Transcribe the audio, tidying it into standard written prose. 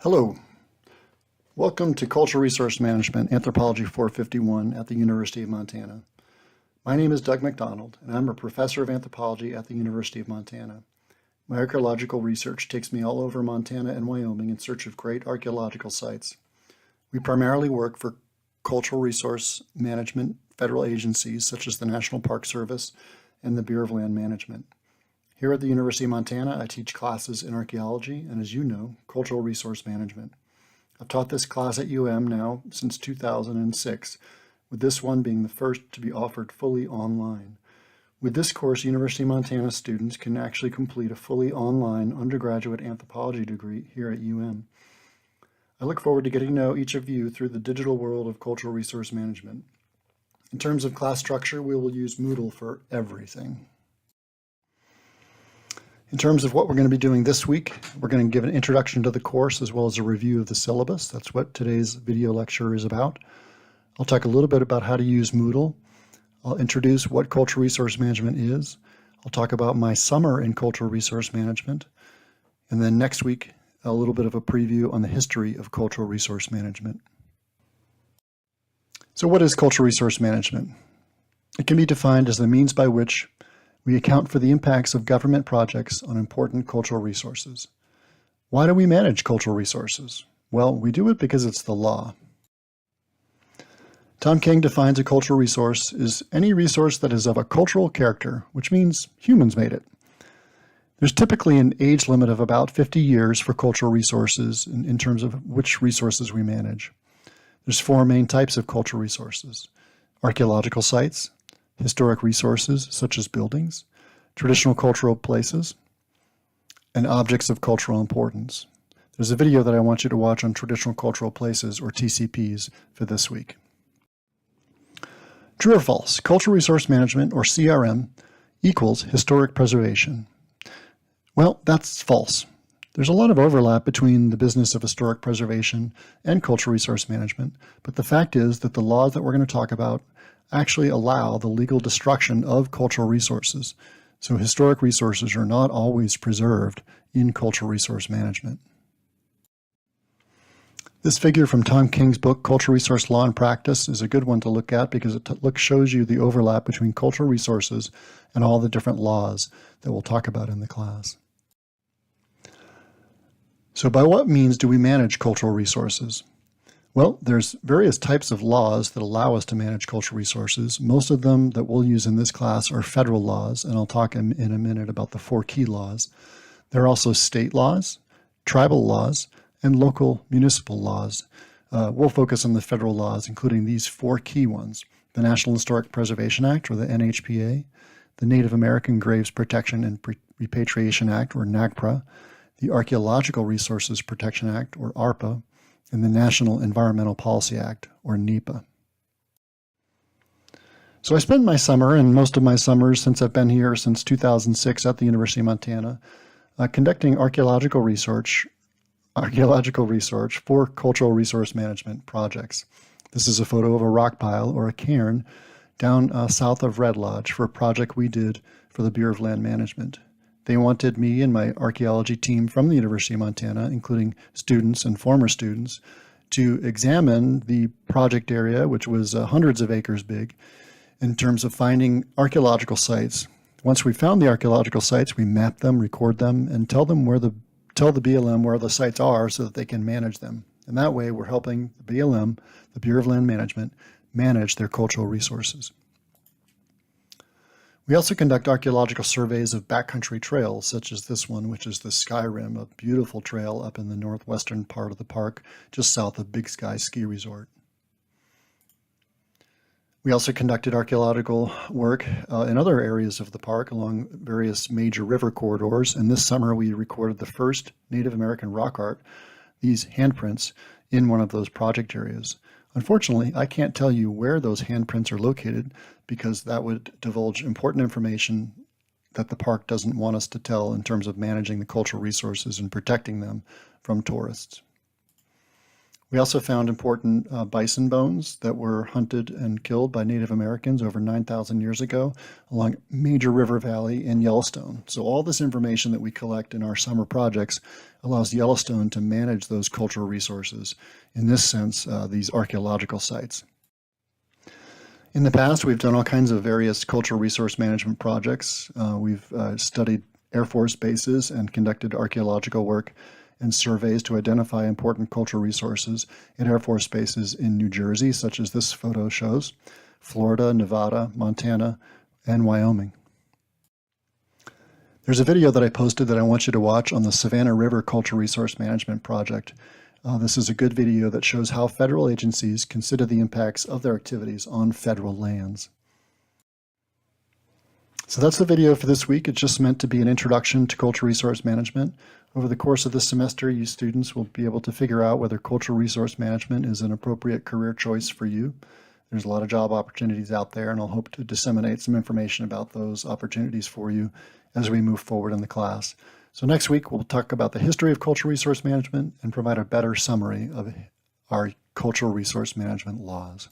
Hello. Welcome to Cultural Resource Management, Anthropology 451 at the University of Montana. My name is Doug McDonald, and I'm a professor of anthropology at the University of Montana. My archaeological research takes me all over Montana and Wyoming in search of great archaeological sites. We primarily work for cultural resource management federal agencies such as the National Park Service and the Bureau of Land Management. Here at the University of Montana, I teach classes in archaeology and, as you know, cultural resource management. I've taught this class at UM now since 2006, with this one being the first to be offered fully online. With this course, University of Montana students can actually complete a fully online undergraduate anthropology degree here at UM. I look forward to getting to know each of you through the digital world of cultural resource management. In terms of class structure, we will use Moodle for everything. In terms of what we're going to be doing this week, we're going to give an introduction to the course as well as a review of the syllabus. That's what today's video lecture is about. I'll talk a little bit about how to use Moodle. I'll introduce what cultural resource management is. I'll talk about my summer in cultural resource management. And then next week, a little bit of a preview on the history of cultural resource management. So what is cultural resource management? It can be defined as the means by which we account for the impacts of government projects on important cultural resources. Why do we manage cultural resources? Well, we do it because it's the law. Tom King defines a cultural resource as any resource that is of a cultural character, which means humans made it. There's typically an age limit of about 50 years for cultural resources in terms of which resources we manage. There's four main types of cultural resources: archaeological sites, historic resources such as buildings, traditional cultural places, and objects of cultural importance. There's a video that I want you to watch on traditional cultural places, or TCPs, for this week. True or false? Cultural resource management, or CRM, equals historic preservation. Well, that's false. There's a lot of overlap between the business of historic preservation and cultural resource management, but the fact is that the laws that we're going to talk about actually allow the legal destruction of cultural resources. So historic resources are not always preserved in cultural resource management. This figure from Tom King's book, Cultural Resource Law and Practice, is a good one to look at because it shows you the overlap between cultural resources and all the different laws that we'll talk about in the class. So by what means do we manage cultural resources? Well, there's various types of laws that allow us to manage cultural resources. Most of them that we'll use in this class are federal laws, and I'll talk in a minute about the four key laws. There are also state laws, tribal laws, and local municipal laws. We'll focus on the federal laws, including these four key ones: the National Historic Preservation Act, or the NHPA, the Native American Graves Protection and Repatriation Act, or NAGPRA, the Archaeological Resources Protection Act, or ARPA, and the National Environmental Policy Act, or NEPA. So I spent my summer, and most of my summers since I've been here since 2006 at the University of Montana, conducting archaeological research for cultural resource management projects. This is a photo of a rock pile, or a cairn, down south of Red Lodge for a project we did for the Bureau of Land Management. They wanted me and my archaeology team from the University of Montana, including students and former students, to examine the project area, which was hundreds of acres big, in terms of finding archaeological sites. Once we found the archaeological sites, we map them, record them, and tell the BLM where the sites are so that they can manage them. And that way, we're helping the BLM, the Bureau of Land Management, manage their cultural resources. We also conduct archaeological surveys of backcountry trails, such as this one, which is the Sky Rim, a beautiful trail up in the northwestern part of the park, just south of Big Sky Ski Resort. We also conducted archaeological work in other areas of the park along various major river corridors, and this summer we recorded the first Native American rock art, these handprints, in one of those project areas. Unfortunately, I can't tell you where those handprints are located because that would divulge important information that the park doesn't want us to tell in terms of managing the cultural resources and protecting them from tourists. We also found important bison bones that were hunted and killed by Native Americans over 9,000 years ago along a major river valley in Yellowstone. So all this information that we collect in our summer projects allows Yellowstone to manage those cultural resources, in this sense, these archaeological sites. In the past, we've done all kinds of various cultural resource management projects. We've studied Air Force bases and conducted archaeological work and surveys to identify important cultural resources at Air Force bases in New Jersey, such as this photo shows, Florida, Nevada, Montana, and Wyoming. There's a video that I posted that I want you to watch on the Savannah River Cultural Resource Management Project. This is a good video that shows how federal agencies consider the impacts of their activities on federal lands. So that's the video for this week. It's just meant to be an introduction to cultural resource management. Over the course of this semester, you students will be able to figure out whether cultural resource management is an appropriate career choice for you. There's a lot of job opportunities out there, and I'll hope to disseminate some information about those opportunities for you as we move forward in the class. So next week, we'll talk about the history of cultural resource management and provide a better summary of our cultural resource management laws.